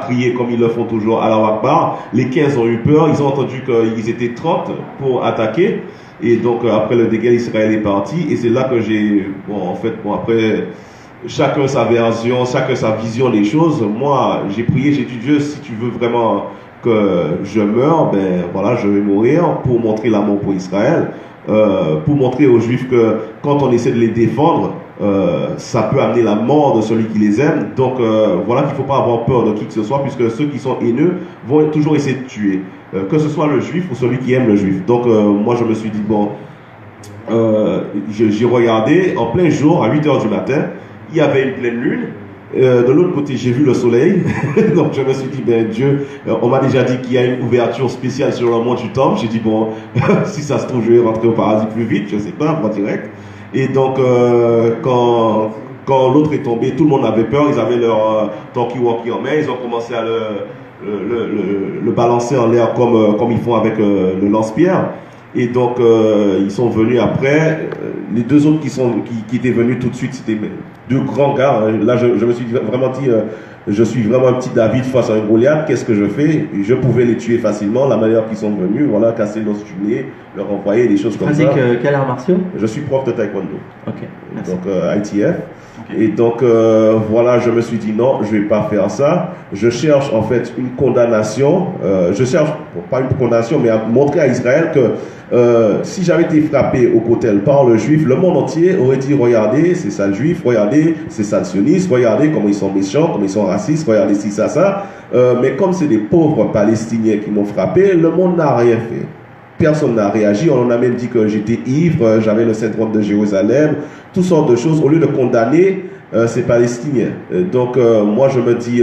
prier comme ils le font toujours à la Akbar. Les 15 ont eu peur, ils ont entendu qu'ils étaient 30 pour attaquer. Et donc après le dégât, Israël est parti. Et c'est là que j'ai, après, chacun sa version, chacun sa vision des choses. Moi, j'ai prié, j'ai dit Dieu, si tu veux vraiment que je meure, ben voilà, je vais mourir pour montrer l'amour pour Israël, pour montrer aux Juifs que quand on essaie de les défendre, ça peut amener la mort de celui qui les aime. Donc voilà qu'il ne faut pas avoir peur de qui que ce soit, puisque ceux qui sont haineux vont toujours essayer de tuer, que ce soit le Juif ou celui qui aime le Juif. Donc moi je me suis dit, bon, j'ai regardé en plein jour, à 8 h du matin, il y avait une pleine lune. De l'autre côté, j'ai vu le soleil. Donc, je me suis dit, ben Dieu, on m'a déjà dit qu'il y a une ouverture spéciale sur le mont du Temple. J'ai dit, bon, si ça se trouve, je vais rentrer au paradis plus vite, je ne sais pas, en direct. Et donc, quand l'autre est tombé, tout le monde avait peur. Ils avaient leur talkie-walkie en main. Ils ont commencé à le balancer en l'air comme ils font avec le lance-pierre. Et donc, ils sont venus après. Les deux autres qui étaient venus tout de suite, c'était deux grands gars. Là, je me suis vraiment dit, je suis vraiment un petit David face à un Goliath. Qu'est-ce que je fais? Je pouvais les tuer facilement. La manière qu'ils sont venus, voilà, casser l'os du nez, leur envoyer des choses comme ça. Quel art martiaux? Je suis prof de taekwondo. Ok, merci. Donc, ITF. Okay. Et donc, voilà, je me suis dit non, je ne vais pas faire ça. Je cherche en fait une condamnation. Je cherche, pas une condamnation, mais à montrer à Israël que si j'avais été frappé au cotel par le juif, le monde entier aurait dit regardez, c'est ça le juif, regardez, c'est ça le sioniste, regardez comment ils sont méchants, comment ils sont racistes, regardez si ça. Mais comme c'est des pauvres Palestiniens qui m'ont frappé, le monde n'a rien fait. Personne n'a réagi. On en a même dit que j'étais ivre, j'avais le syndrome de Jérusalem, toutes sortes de choses. Au lieu de condamner ces Palestiniens. Donc moi je me dis,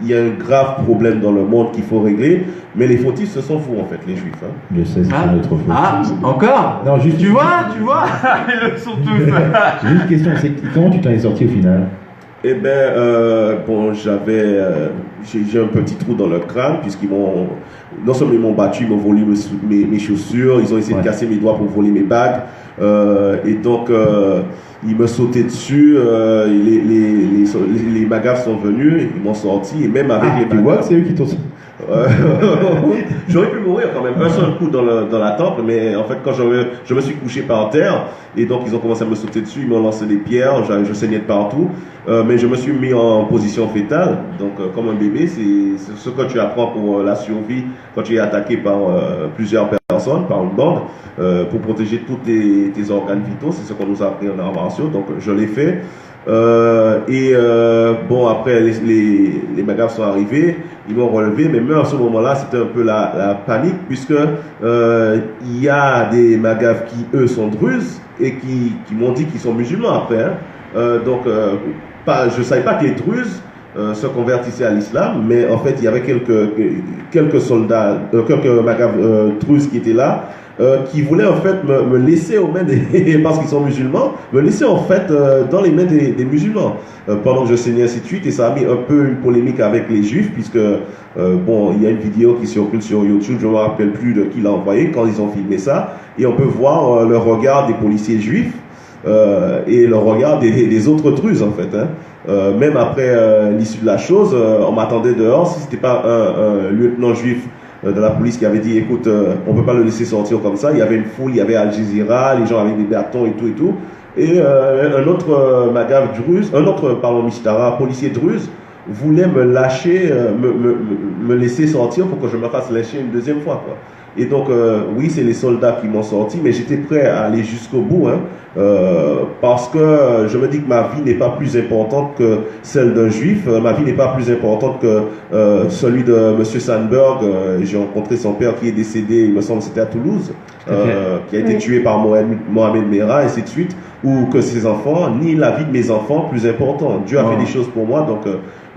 il y a un grave problème dans le monde qu'il faut régler. Mais les fautifs, ce sont vous en fait, les Juifs. Hein. Je sais, c'est notre faute. Ah, encore? Non, juste tu vois, ils le sont tous. J'ai une question, c'est comment tu t'en es sorti au final? Eh bien, bon, j'ai un petit trou dans le crâne, puisqu'ils m'ont, non seulement ils m'ont battu, ils m'ont volé mes chaussures, ils ont essayé de casser mes doigts pour voler mes bagues, et donc ils me sautaient dessus, les bagarres sont venus, ils m'ont sorti, et même avec les bagarres. Tu vois que c'est eux qui t'ont sorti. J'aurais pu mourir quand même, un seul coup dans la tempe, mais en fait quand je me suis couché par terre et donc ils ont commencé à me sauter dessus, ils m'ont lancé des pierres, je saignais de partout, mais je me suis mis en position fétale, donc comme un bébé, c'est ce que tu apprends pour la survie quand tu es attaqué par plusieurs personnes, par une bande, pour protéger tous tes organes vitaux, c'est ce qu'on nous a appris en arts martiaux, donc je l'ai fait. Bon, après les bagarres sont arrivés, ils m'ont relevé, mais même à ce moment-là c'était un peu la panique, puisque il y a des magaves qui eux sont druzes et qui m'ont dit qu'ils sont musulmans après, hein. Donc je savais pas que les druzes se convertissaient à l'islam, mais en fait il y avait quelques soldats, quelques magaves druzes qui étaient là, qui voulaient en fait me laisser aux mains des parce qu'ils sont musulmans, me laisser en fait dans les mains des musulmans pendant que je saignais ainsi de suite, et ça a mis un peu une polémique avec les juifs, puisque bon, il y a une vidéo qui circule sur YouTube, je ne me rappelle plus de qui l'a envoyé quand ils ont filmé ça, et on peut voir le regard des policiers juifs et le regard des autres druzes en fait, hein. Même après l'issue de la chose, on m'attendait dehors, si c'était pas un lieutenant juif de la police qui avait dit écoute, on peut pas le laisser sortir comme ça. Il y avait une foule, il y avait Al Jazeera, les gens avec des bâtons et tout, et un autre magave druze, Mishtara, policier druze, voulait me lâcher, me laisser sortir pour que je me fasse lâcher une deuxième fois, quoi. Et donc oui, c'est les soldats qui m'ont sorti, mais j'étais prêt à aller jusqu'au bout, hein, parce que je me dis que ma vie n'est pas plus importante que celle d'un juif, ma vie n'est pas plus importante que celui de Monsieur Sandberg. J'ai rencontré son père qui est décédé, il me semble que c'était à Toulouse, qui a été tué par Mohamed Merah, et ainsi de suite, ou que ses enfants, ni la vie de mes enfants plus important. Dieu a fait des choses pour moi, donc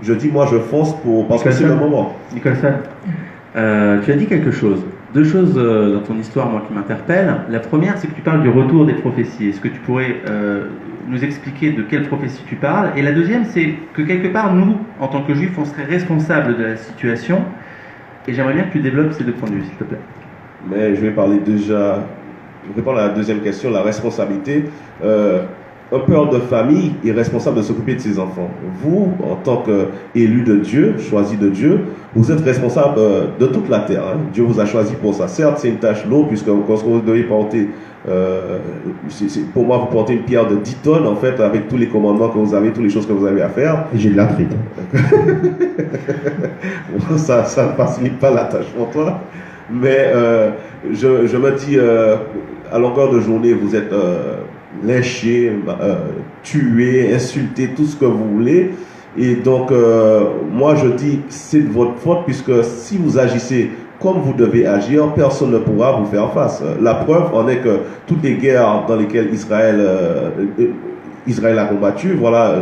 je dis moi je fonce parce que c'est le moment. Nicholson, tu as dit quelque chose. Deux choses dans ton histoire, moi, qui m'interpellent. La première, c'est que tu parles du retour des prophéties. Est-ce que tu pourrais nous expliquer de quelle prophétie tu parles? Et la deuxième, c'est que quelque part, nous, en tant que juifs, on serait responsables de la situation. Et j'aimerais bien que tu développes ces deux points de vue, s'il te plaît. Mais je vais parler déjà, je vais répondre à la deuxième question, la responsabilité. un père de famille est responsable de s'occuper de ses enfants. Vous, en tant qu'élu de Dieu, choisi de Dieu, vous êtes responsable de toute la terre. Hein. Dieu vous a choisi pour ça. Certes, c'est une tâche lourde, puisque vous devez porter, pour moi, vous portez une pierre de 10 tonnes, en fait, avec tous les commandements que vous avez, toutes les choses que vous avez à faire. Et j'ai de l'arthrite. Ça ne facilite pas la tâche pour toi. Mais je me dis, à longueur de journée, vous êtes lynché, tué, insulté, tout ce que vous voulez. Et donc, moi, je dis, c'est de votre faute, puisque si vous agissez comme vous devez agir, personne ne pourra vous faire face. La preuve en est que toutes les guerres dans lesquelles Israël a combattu, voilà,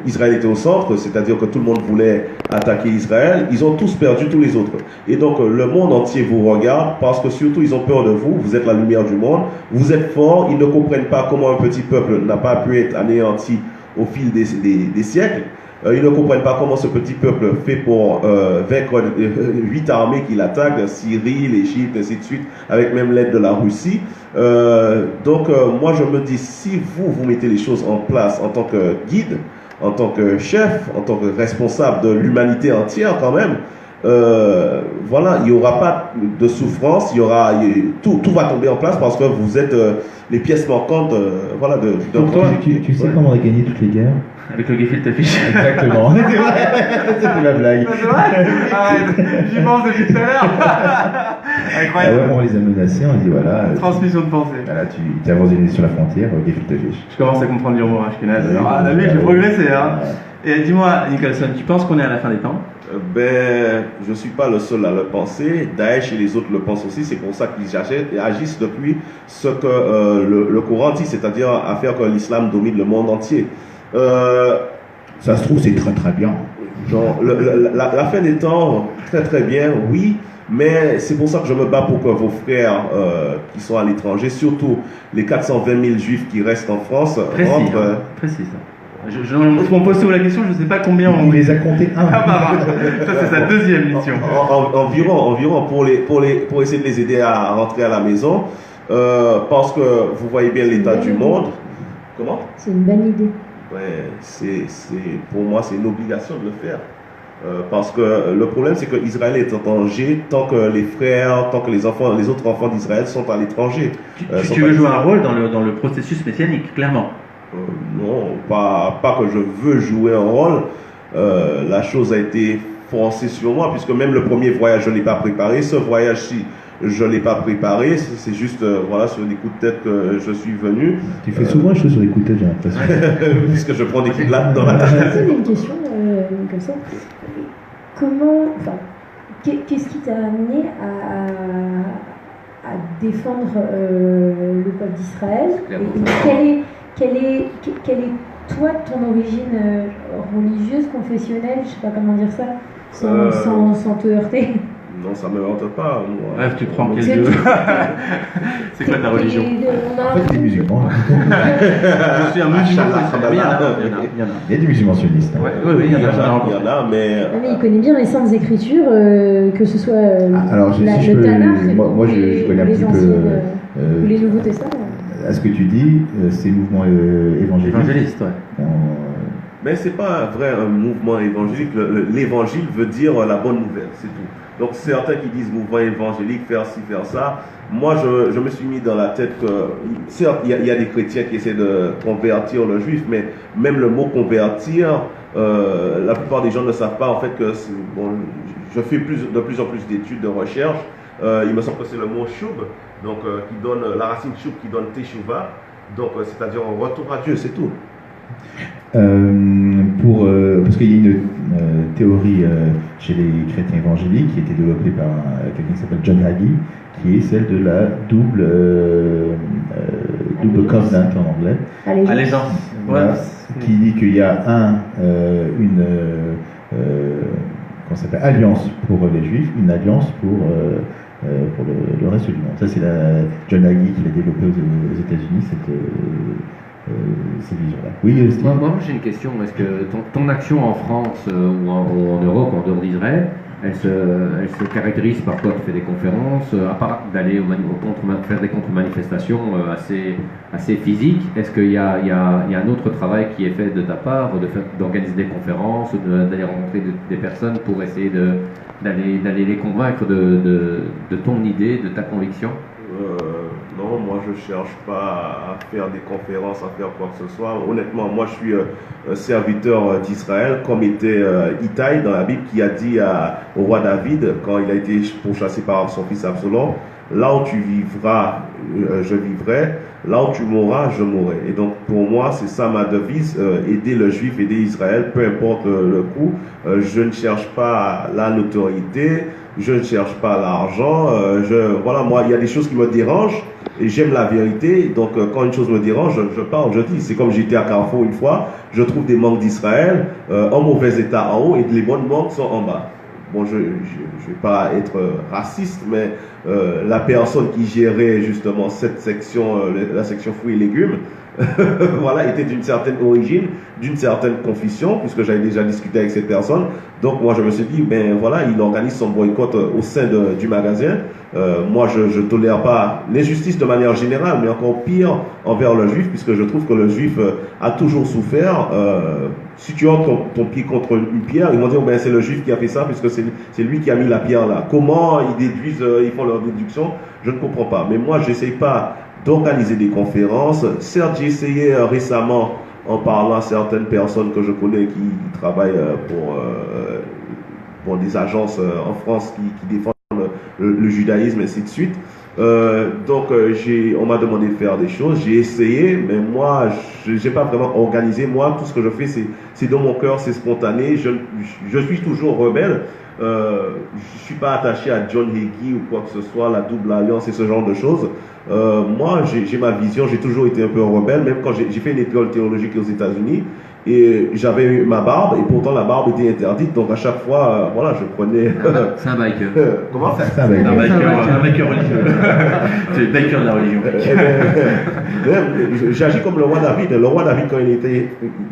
Israël était au centre, c'est-à-dire que tout le monde voulait attaquer Israël, ils ont tous perdu tous les autres. Et donc le monde entier vous regarde parce que surtout ils ont peur de vous, vous êtes la lumière du monde, vous êtes forts, ils ne comprennent pas comment un petit peuple n'a pas pu être anéanti au fil des siècles. Ils ne comprennent pas comment ce petit peuple fait pour vaincre 8 armées qui l'attaquent, Syrie, l'Égypte, ainsi de suite, avec même l'aide de la Russie. Donc moi je me dis, si vous mettez les choses en place en tant que guide, en tant que chef, en tant que responsable de l'humanité entière quand même, voilà, il n'y aura pas de souffrance, tout va tomber en place parce que vous êtes les pièces manquantes, voilà, de toi. Tu sais comment on a gagné toutes les guerres? Avec le gefilte fish. Exactement. C'était la blague. C'est vrai? Arrête, j'y pense depuis tout à l'heure. Incroyable. Ah ouais, on les a menacés, on dit voilà. Transmission de pensée. Voilà, tu avances sur la frontière, gefilte fish. Je commence à comprendre l'humour ashkénaze. Ah, t'as vu, j'ai progressé, hein. Et dis-moi, Nicholson, tu penses qu'on est à la fin des temps? Ben, je ne suis pas le seul à le penser. Daesh et les autres le pensent aussi. C'est pour ça qu'ils agissent depuis ce que le Coran dit, c'est-à-dire à faire que l'islam domine le monde entier. Ça se trouve, c'est très très bien. Genre, la fin des temps, très très bien, oui. Mais c'est pour ça que je me bats pour que vos frères qui sont à l'étranger, surtout les 420 000 juifs qui restent en France, rentrent. Précis. On me pose souvent la question, je ne sais pas combien on les a comptés. Ah bah, ça c'est sa deuxième mission. Environ pour essayer de les aider à rentrer à la maison, parce que vous voyez bien l'état du monde. Comment? C'est une bonne idée. Ouais, pour moi c'est une obligation de le faire. Parce que le problème c'est que Israël est en danger tant que les frères, tant que les autres enfants d'Israël sont à l'étranger. Tu veux jouer un rôle dans le processus messianique, clairement? Non, pas que je veux jouer un rôle. La chose a été forcée sur moi, puisque même le premier voyage, je ne l'ai pas préparé. Ce voyage-ci, je ne l'ai pas préparé. C'est juste voilà, sur des coups de tête que je suis venu. Tu fais souvent les choses sur des coups de tête, j'ai l'impression. Puisque je prends des coups de latte dans la tête. J'ai une question comme ça. Qu'est-ce qui t'a amené à défendre le peuple d'Israël? Quelle est toi ton origine religieuse, confessionnelle, je sais pas comment dire ça, sans te heurter? Non, ça me heurte pas. Moi. Bref, tu prends quel dieu? C'est quoi ta religion? En fait, t'es musulman. Je suis un musulman. Il y en a. Il y a des musulmans sionistes. Oui, il y en a, mais il connaît bien les saintes écritures, que ce soit alors, le Tanakh, moi je connais un petit peu ou les Nouveaux Testaments. À ce que tu dis, c'est mouvement évangélique. Évangéliste, ouais. Mais c'est pas un mouvement évangélique. L'évangile veut dire la bonne nouvelle, c'est tout. Donc certains qui disent mouvement évangélique, faire ci, faire ça. Moi, je me suis mis dans la tête que, certes, il y a des chrétiens qui essaient de convertir le juif, mais même le mot convertir, la plupart des gens ne savent pas en fait que, je fais de plus en plus d'études, de recherche. Il me semble que c'est le mot choub, donc qui donne la racine choub qui donne teshuva, donc c'est-à-dire un retour à Dieu, c'est tout. Parce qu'il y a une théorie chez les chrétiens évangéliques qui a été développée par quelqu'un qui s'appelle John Hagee, qui est celle de la double covenant en anglais. Allégeance. Voilà, qui dit qu'il y a une alliance pour les juifs, une alliance pour le reste du monde. Ça c'est John Hagee qui l'a développé aux États-Unis, cette vision-là. Oui, moi j'ai une question. Est-ce que ton action en France ou en Europe, en dehors d'Israël, elle se caractérise par quoi? Tu fais des conférences, à part d'aller faire des contre-manifestations assez physiques, est-ce qu'il y a un autre travail qui est fait de ta part, d'organiser des conférences, d'aller rencontrer des personnes pour essayer d'aller les convaincre de ton idée, de ta conviction? Non, moi je cherche pas à faire des conférences, à faire quoi que ce soit. Honnêtement, moi je suis un serviteur d'Israël, comme était Itaï dans la Bible, qui a dit au roi David, quand il a été pourchassé par son fils Absalom, là où tu vivras, je vivrai, là où tu mourras, je mourrai. Et donc pour moi, c'est ça ma devise, aider le juif, aider Israël, peu importe le coût. Je ne cherche pas la notoriété, je ne cherche pas l'argent. Voilà, moi, il y a des choses qui me dérangent et j'aime la vérité. Donc quand une chose me dérange, je parle, je dis. C'est comme j'étais à Carrefour une fois, je trouve des mangues d'Israël en mauvais état en haut et les bonnes mangues sont en bas. Bon, je ne vais pas être raciste, mais la personne qui gérait justement cette section, la section fruits et légumes, voilà, était d'une certaine origine, d'une certaine confession, puisque j'avais déjà discuté avec cette personne. Donc moi je me suis dit, ben voilà, il organise son boycott au sein du magasin. Moi je ne tolère pas l'injustice de manière générale, mais encore pire envers le juif, puisque je trouve que le juif a toujours souffert. Si tu entres ton pied contre une pierre, ils vont dire, ben c'est le juif qui a fait ça, puisque c'est lui qui a mis la pierre là. Comment ils déduisent, ils font leur déduction, je ne comprends pas. Mais moi j'essaye pas d'organiser des conférences. Certes, j'ai essayé récemment, en parlant à certaines personnes que je connais qui travaillent pour des agences en France qui défendent le judaïsme, et ainsi de suite. Donc, on m'a demandé de faire des choses, j'ai essayé, mais moi, je n'ai pas vraiment organisé. Moi, tout ce que je fais, c'est dans mon cœur, c'est spontané. Je suis toujours rebelle. Je ne suis pas attaché à John Hagee ou quoi que ce soit, la double alliance et ce genre de choses. Moi, j'ai ma vision, j'ai toujours été un peu rebelle, même quand j'ai fait une école théologique aux États-Unis, et j'avais eu ma barbe, et pourtant la barbe était interdite, donc à chaque fois, voilà, je prenais... C'est un biker. Comment? C'est un biker. Un biker religieux. C'est le biker de la religion. J'agis comme le roi David. Le roi David, quand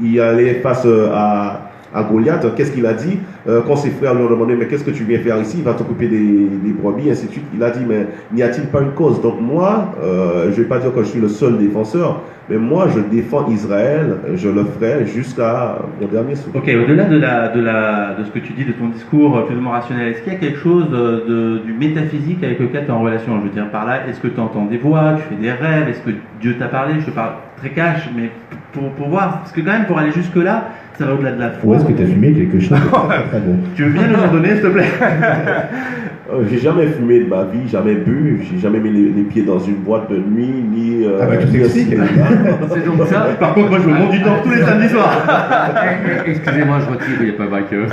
il allait face à Goliath, qu'est-ce qu'il a dit quand ses frères lui ont demandé, mais qu'est-ce que tu viens faire ici? Il va t'occuper des brebis, ainsi de suite. Il a dit, mais n'y a-t-il pas une cause? Donc moi, je ne vais pas dire que je suis le seul défenseur, mais moi je défends Israël, je le ferai jusqu'à mon dernier souffle. Ok, au-delà de ce que tu dis, de ton discours plus ou moins rationnel, est-ce qu'il y a quelque chose du métaphysique avec lequel tu es en relation? Je veux dire par là, est-ce que tu entends des voix, tu fais des rêves, est-ce que Dieu t'a parlé? Je te parle très cash, mais pour voir, parce que quand même pour aller jusque-là, ça va au-delà de la foi. Ou est-ce que tu as fumé quelque chose de très, très bon? Tu veux bien nous en donner, s'il te plaît? J'ai jamais fumé de ma vie, jamais bu, j'ai jamais mis les pieds dans une boîte de nuit, ni... Ah bah tout s'explique. C'est donc ça. Par contre, moi je monte du temps tous les samedis soirs. Excusez-moi, je retire, il n'y a pas biker.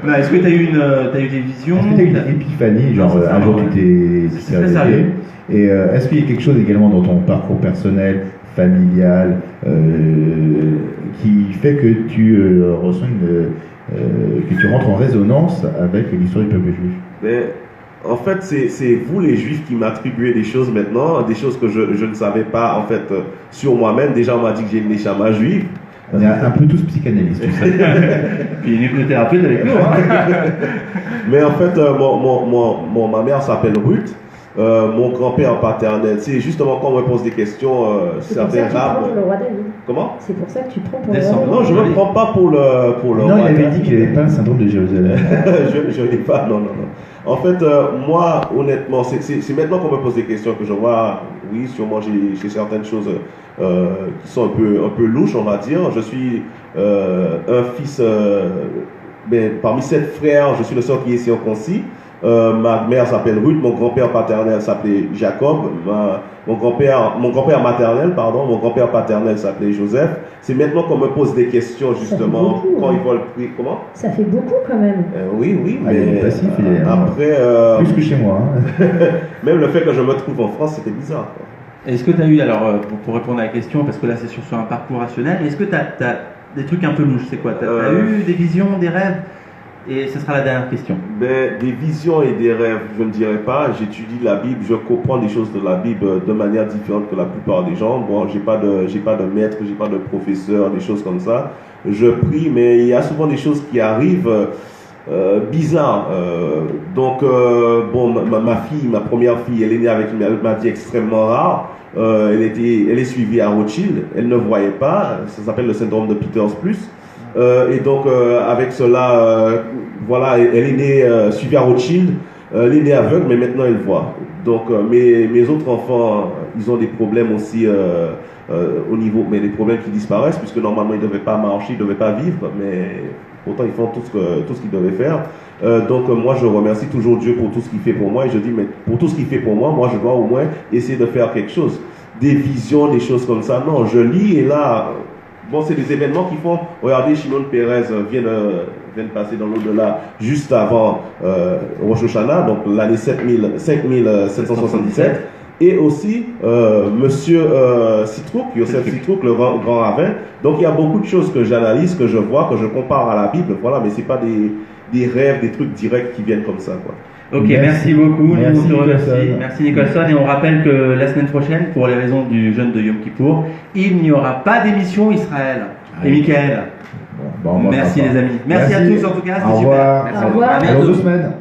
Non, est-ce que tu as eu des visions? Est-ce que tu as eu une épiphanie, genre un jour tu t'es réveillé? Et est-ce qu'il y a quelque chose également dans ton parcours personnel, familial, qui fait que tu ressens que tu rentres en résonance avec l'histoire du peuple juif? Mais, en fait, c'est vous les juifs qui m'attribuez des choses maintenant, des choses que je ne savais pas en fait sur moi-même. Déjà, on m'a dit que j'ai une neshama juive. On est un peu tous psychanalystes, tu sais. Puis une hypnothérapeute avec nous. Hein. Mais en fait, ma mère s'appelle Ruth. Mon grand-père paternel, c'est justement quand on me pose des questions, certains rabes. Le roi David. Comment? C'est pour ça que tu te prends pour le roi David. Non, je ne me prends pas pour le Non, roi il avait David. dit qu'il n'avait pas un syndrome de Jérusalem. je n'ai pas, non. En fait, moi, honnêtement, c'est maintenant qu'on me pose des questions que je vois, oui, sûrement j'ai certaines choses qui sont un peu louches, on va dire. Je suis un fils, parmi 7 frères, je suis le seul qui est circoncis. Ma mère s'appelle Ruth, mon grand-père paternel s'appelait Jacob, mon grand-père maternel, pardon, mon grand-père paternel s'appelait Joseph. C'est maintenant qu'on me pose des questions, justement, beaucoup, quand ils veulent prier. Comment? Ça fait beaucoup quand même. Oui, il mais est passif, il est, après... plus que chez moi. Hein. Même le fait que je me trouve en France, c'était bizarre, quoi. Est-ce que tu as eu, alors pour répondre à la question, parce que là c'est sur un parcours rationnel, est-ce que tu as des trucs un peu louches? C'est quoi? Tu as eu des visions, des rêves? Et ce sera la dernière question. Des visions et des rêves, je ne dirais pas. J'étudie la Bible, je comprends des choses de la Bible de manière différente que la plupart des gens. Bon, j'ai pas de maître, j'ai pas de professeur, des choses comme ça. Je prie, mais il y a souvent des choses qui arrivent bizarre. Bon, ma fille, ma première fille, elle est née avec une maladie extrêmement rare. Elle est suivie à Rothschild. Elle ne voyait pas. Ça s'appelle le syndrome de Peters plus. Et donc, avec cela, voilà, elle est née suivie à Rothschild. Elle est née aveugle, mais maintenant elle voit. Donc, mes autres enfants, ils ont des problèmes aussi au niveau, mais des problèmes qui disparaissent, puisque normalement ils ne devaient pas marcher, ils ne devaient pas vivre, mais pourtant ils font tout ce qu'ils devaient faire. Donc, moi, je remercie toujours Dieu pour tout ce qu'il fait pour moi, et je dis, mais pour tout ce qu'il fait pour moi, moi, je dois au moins essayer de faire quelque chose. Des visions, des choses comme ça. Non, je lis, et là, bon, c'est des événements qui font. Regardez, Shimon Peres vient de passer dans l'au-delà juste avant Rosh Hashanah, donc l'année 5777. Et aussi Monsieur Citrouk, Yosef Citrouk, le grand rabbin. Donc il y a beaucoup de choses que j'analyse, que je vois, que je compare à la Bible. Voilà, mais c'est pas des rêves, des trucs directs qui viennent comme ça, quoi. Ok, merci beaucoup. Merci, Nous, on te remercie. Nicholson. Merci Nicholson. Et on rappelle que la semaine prochaine, pour les raisons du jeûne de Yom Kippour, il n'y aura pas d'émission Israël. Et Michael, Bon, merci les amis. Merci à tous en tout cas, Au c'était super. revoir. Merci. Au revoir. À Dans bientôt. 2 semaines.